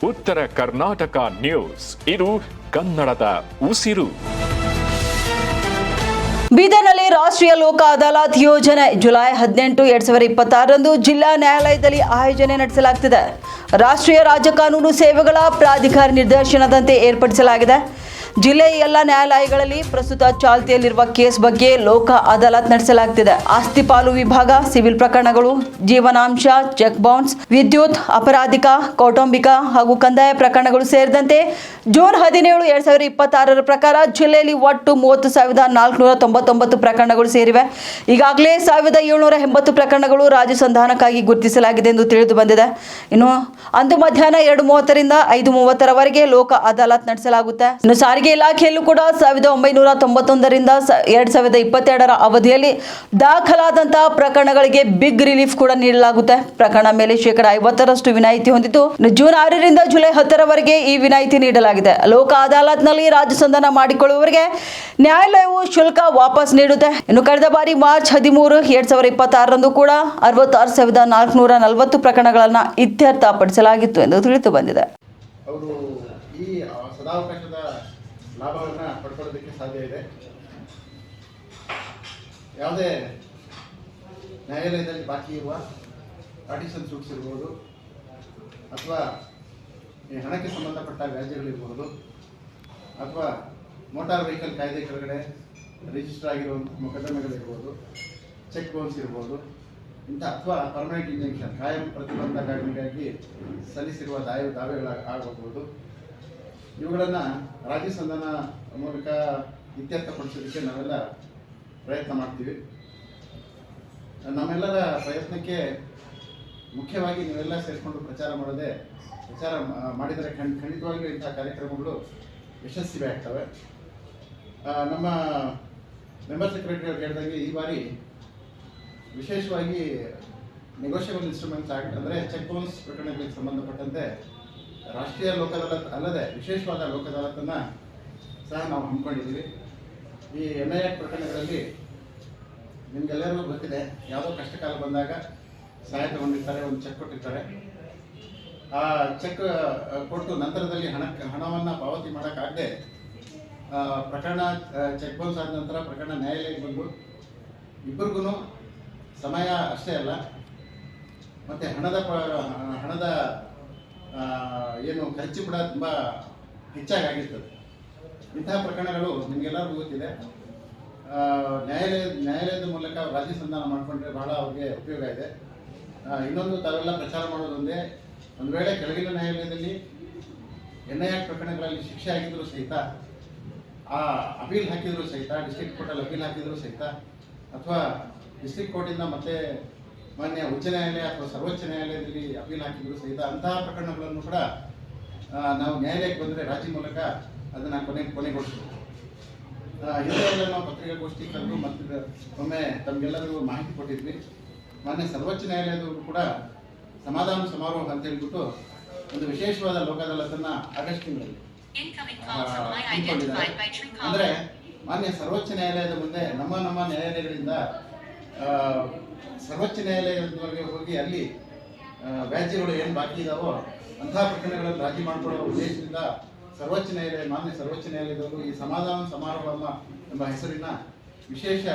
ಉತ್ತರ ಕರ್ನಾಟಕ ನ್ಯೂಸ್, ಇದು ಕನ್ನಡದ ಉಸಿರು. ಬೀದರ್ನಲ್ಲಿ ರಾಷ್ಟ್ರೀಯ ಲೋಕ ಅದಾಲತ್ ಯೋಜನೆ ಜುಲೈ 18, 2026 ಜಿಲ್ಲಾ ನ್ಯಾಯಾಲಯದಲ್ಲಿ ಆಯೋಜನೆ ನಡೆಸಲಾಗುತ್ತಿದೆ. ರಾಷ್ಟ್ರೀಯ ರಾಜ್ಯ ಕಾನೂನು ಸೇವೆಗಳ ಪ್ರಾಧಿಕಾರ ನಿರ್ದೇಶನದಂತೆ ಏರ್ಪಡಿಸಲಾಗಿದೆ. ಜಿಲ್ಲೆಯ ಎಲ್ಲ ನ್ಯಾಯಾಲಯಗಳಲ್ಲಿ ಪ್ರಸ್ತುತ ಚಾಲ್ತಿಯಲ್ಲಿರುವ ಕೇಸ್ ಬಗ್ಗೆ ಲೋಕ ಅದಾಲತ್ ನಡೆಸಲಾಗುತ್ತಿದೆ. ಆಸ್ತಿ ಪಾಲು ವಿಭಾಗ, ಸಿವಿಲ್ ಪ್ರಕರಣಗಳು, ಜೀವನಾಂಶ, ಚೆಕ್ ಬೌನ್ಸ್, ವಿದ್ಯುತ್, ಅಪರಾಧಿಕ, ಕೌಟುಂಬಿಕ ಹಾಗೂ ಕಂದಾಯ ಪ್ರಕರಣಗಳು ಸೇರಿದಂತೆ ಜೂನ್ 17, 2026 ಪ್ರಕಾರ ಜಿಲ್ಲೆಯಲ್ಲಿ ಒಟ್ಟು 30,499 ಪ್ರಕರಣಗಳು ಸೇರಿವೆ. ಈಗಾಗಲೇ 1,780 ಪ್ರಕರಣಗಳು ರಾಜ್ಯ ಸಂಧಾನಕ್ಕಾಗಿ ಗುರುತಿಸಲಾಗಿದೆ ಎಂದು ತಿಳಿದು ಬಂದಿದೆ. ಇನ್ನು ಅಂದು ಮಧ್ಯಾಹ್ನ 2:30ರಿಂದ 5:30ರವರೆಗೆ ಲೋಕ ಅದಾಲತ್ ನಡೆಸಲಾಗುತ್ತೆ. ಇನ್ನು ಸಾರಿಗೆ ಇಲಾಖೆಯಲ್ಲೂ ಕೂಡ 1991ರಿಂದ 2022ರ ಅವಧಿಯಲ್ಲಿ ದಾಖಲಾದಂತಹ ಪ್ರಕರಣಗಳಿಗೆ ಬಿಗ್ ರಿಲೀಫ್ ಕೂಡ ನೀಡಲಾಗುತ್ತೆ. ಪ್ರಕರಣ ಮೇಲೆ 50% ವಿನಾಯಿತಿ ಹೊಂದಿದ್ದು ಜೂನ್ 6ರಿಂದ ಜುಲೈ 10ರವರೆಗೆ ಈ ವಿನಾಯಿತಿ ನೀಡಲಾಗಿದೆ. ಲೋಕ ಅದಾಲತ್ನಲ್ಲಿ ರಾಜ್ಯ ಸಂಧಾನ ಮಾಡಿಕೊಳ್ಳುವವರಿಗೆ ನ್ಯಾಯಾಲಯವು ಶುಲ್ಕ ವಾಪಸ್ ನೀಡುತ್ತೆ. ಇನ್ನು ಕಳೆದ ಬಾರಿ ಮಾರ್ಚ್ 13, 2026 ಕೂಡ 66,440 ಪ್ರಕರಣಗಳನ್ನು ಇತ್ಯರ್ಥಪಡಿಸಲಾಗಿತ್ತು ಎಂದು ತಿಳಿದು ಬಂದಿದೆ. ಅವರು ಈ ಸದಾವಕಾಶದ ಲಾಭವನ್ನು ಪಡ್ಕೊಳ್ಳೋದಕ್ಕೆ ಸಾಧ್ಯ ಇದೆ. ಯಾವುದೇ ನ್ಯಾಯಾಲಯದಲ್ಲಿ ಬಾಕಿ ಇರುವ ಪಾರ್ಟಿಷನ್ ಸೂಟ್ಸ್ ಇರ್ಬೋದು, ಅಥವಾ ಈ ಹಣಕ್ಕೆ ಸಂಬಂಧಪಟ್ಟ ವ್ಯಾಜ್ಯಗಳಿರ್ಬೋದು, ಅಥವಾ ಮೋಟಾರ್ ವೆಹಿಕಲ್ ಕಾಯ್ದೆ ಕೆಳಗಡೆ ರಿಜಿಸ್ಟರ್ ಆಗಿರುವಂಥ ಮೊಕದ್ದಮೆಗಳಿರ್ಬೋದು, ಚೆಕ್ ಬೌನ್ಸ್ ಇರ್ಬೋದು, ಇಂಥ ಅಥವಾ ಪರ್ಮನೆಂಟ್ ಇಂಜೆಕ್ಷನ್ ಕಾಯಂ ಪ್ರತಿಬಂಧಕಗಳಿಗಾಗಿ ಸಲ್ಲಿಸಿರುವ ದಾವೆಗಳಾಗಬಹುದು. ಇವುಗಳನ್ನು ರಾಜ್ಯ ಸಂಧಾನ ಮೂಲಕ ಇತ್ಯರ್ಥಪಡಿಸೋದಕ್ಕೆ ನಾವೆಲ್ಲ ಪ್ರಯತ್ನ ಮಾಡ್ತೀವಿ. ನಮ್ಮೆಲ್ಲರ ಪ್ರಯತ್ನಕ್ಕೆ ಮುಖ್ಯವಾಗಿ ನೀವೆಲ್ಲ ಸೇರಿಕೊಂಡು ಪ್ರಚಾರ ಮಾಡಿದರೆ ಖಂಡಿತವಾಗಿಯೂ ಇಂಥ ಕಾರ್ಯಕ್ರಮಗಳು ಯಶಸ್ವಿ ಆಗ್ತವೆ. ನಮ್ಮ ಮೆಂಬರ್ ಸೆಕ್ರೆಟರಿ ಅವರು ಹೇಳಿದಂಗೆ ಈ ಬಾರಿ ವಿಶೇಷವಾಗಿ ನೆಗೋಷಿಯಬಲ್ ಇನ್ಸ್ಟ್ರೂಮೆಂಟ್ಸ್ ಆಕ್ಟ್ ಅಂದರೆ ಚೆಕ್ ಬೌನ್ಸ್ ಪ್ರಕರಣಗಳಿಗೆ ಸಂಬಂಧಪಟ್ಟಂತೆ ರಾಷ್ಟ್ರೀಯ ಲೋಕ ಅದಾಲತ್ ಅಲ್ಲದೆ ವಿಶೇಷವಾದ ಲೋಕ ಅದಾಲತನ್ನು ಸಹ ನಾವು ಹಮ್ಮಿಕೊಂಡಿದ್ದೀವಿ. ಈ NI ಆಕ್ಟ್ ಪ್ರಕರಣಗಳಲ್ಲಿ ನಿಮಗೆಲ್ಲರಿಗೂ ಗೊತ್ತಿದೆ, ಯಾವುದೋ ಕಷ್ಟಕಾಲ ಬಂದಾಗ ಸಹಾಯ ತಗೊಂಡಿರ್ತಾರೆ, ಒಂದು ಚೆಕ್ ಕೊಟ್ಟಿರ್ತಾರೆ. ಆ ಚೆಕ್ ಕೊಟ್ಟು ನಂತರದಲ್ಲಿ ಹಣವನ್ನು ಪಾವತಿ ಮಾಡೋಕ್ಕಾಗದೆ ಪ್ರಕರಣ ಚೆಕ್ ಬೌನ್ಸ್ ಆದ ನಂತರ ಪ್ರಕರಣ ನ್ಯಾಯಾಲಯಕ್ಕೆ ಬಂದು ಇಬ್ಬರಿಗೂ ಸಮಯ ಅಷ್ಟೇ ಅಲ್ಲ, ಮತ್ತು ಹಣದ ಏನು ಖರ್ಚು ಕೂಡ ತುಂಬ ಹೆಚ್ಚಾಗಿರ್ತದೆ. ಇಂತಹ ಪ್ರಕರಣಗಳು ನಿಮಗೆಲ್ಲರಿಗೂ ಗೊತ್ತಿದೆ. ನ್ಯಾಯಾಲಯದ ಮೂಲಕ ರಾಜ್ಯ ಸಂಧಾನ ಮಾಡಿಕೊಂಡ್ರೆ ಬಹಳ ಅವ್ರಿಗೆ ಉಪಯೋಗ ಇದೆ. ಇನ್ನೊಂದು ತಾವೆಲ್ಲ ಪ್ರಚಾರ ಮಾಡೋದೊಂದೇ, ಒಂದು ವೇಳೆ ಕೆಳಗಿನ ನ್ಯಾಯಾಲಯದಲ್ಲಿ NI ಆಕ್ಟ್ ಪ್ರಕರಣಗಳಲ್ಲಿ ಶಿಕ್ಷೆ ಆಗಿದ್ದರೂ ಸಹಿತ, ಆ ಅಪೀಲ್ ಹಾಕಿದರೂ ಸಹಿತ, ಡಿಸ್ಟ್ರಿಕ್ಟ್ ಕೋರ್ಟಲ್ಲಿ ಅಪೀಲ್ ಹಾಕಿದರೂ ಸಹಿತ, ಅಥವಾ ಡಿಸ್ಟ್ರಿಕ್ಟ್ ಕೋರ್ಟಿಂದ ಮತ್ತೆ ಮಾನ್ಯ ಉಚ್ಚ ನ್ಯಾಯಾಲಯ ಅಥವಾ ಸರ್ವೋಚ್ಚ ನ್ಯಾಯಾಲಯದಲ್ಲಿ ಅಪೀಲ್ ಹಾಕಿದ್ರು ಸಹಿತ ಅಂತಹ ಪ್ರಕರಣಗಳನ್ನು ಕೂಡ ನಾವು ನ್ಯಾಯಾಲಯಕ್ಕೆ ಬಂದರೆ ರಾಜ್ಯ ಮೂಲಕ ಅದನ್ನು ಕೊನೆಗೊಳಿಸಬೇಕು. ಹಿಂದೆ ಎಲ್ಲ ನಾವು ಪತ್ರಿಕಾಗೋಷ್ಠಿ ಕರೆದು ಮತ್ತು ಒಮ್ಮೆ ತಮಗೆಲ್ಲರಿಗೂ ಮಾಹಿತಿ ಕೊಟ್ಟಿದ್ವಿ. ಮಾನ್ಯ ಸರ್ವೋಚ್ಚ ನ್ಯಾಯಾಲಯದವರು ಕೂಡ ಸಮಾಧಾನ ಸಮಾರೋಹ ಅಂತ ಹೇಳ್ಬಿಟ್ಟು ಒಂದು ವಿಶೇಷವಾದ ಲೋಕ ಅದಾಲತನ್ನು ಆಗಸ್ಟ್ ತಿಂಗಳಲ್ಲಿ ಅಂದರೆ ಮಾನ್ಯ ಸರ್ವೋಚ್ಚ ನ್ಯಾಯಾಲಯದ ಮುಂದೆ ನಮ್ಮ ನ್ಯಾಯಾಲಯಗಳಿಂದ ಸರ್ವೋಚ್ಚ ನ್ಯಾಯಾಲಯದವರೆಗೆ ಹೋಗಿ ಅಲ್ಲಿ ವ್ಯಾಜ್ಯಗಳು ಏನು ಬಾಕಿ ಇದಾವೋ ಅಂತಹ ಪ್ರಕರಣಗಳನ್ನು ರಾಜಿ ಮಾಡಿಕೊಳ್ಳುವ ಉದ್ದೇಶದಿಂದ ಮಾನ್ಯ ಸರ್ವೋಚ್ಚ ನ್ಯಾಯಾಲಯದವರು ಈ ಸಮಾಧಾನ ಸಮಾರೋಹ ಎಂಬ ಹೆಸರಿನ ವಿಶೇಷ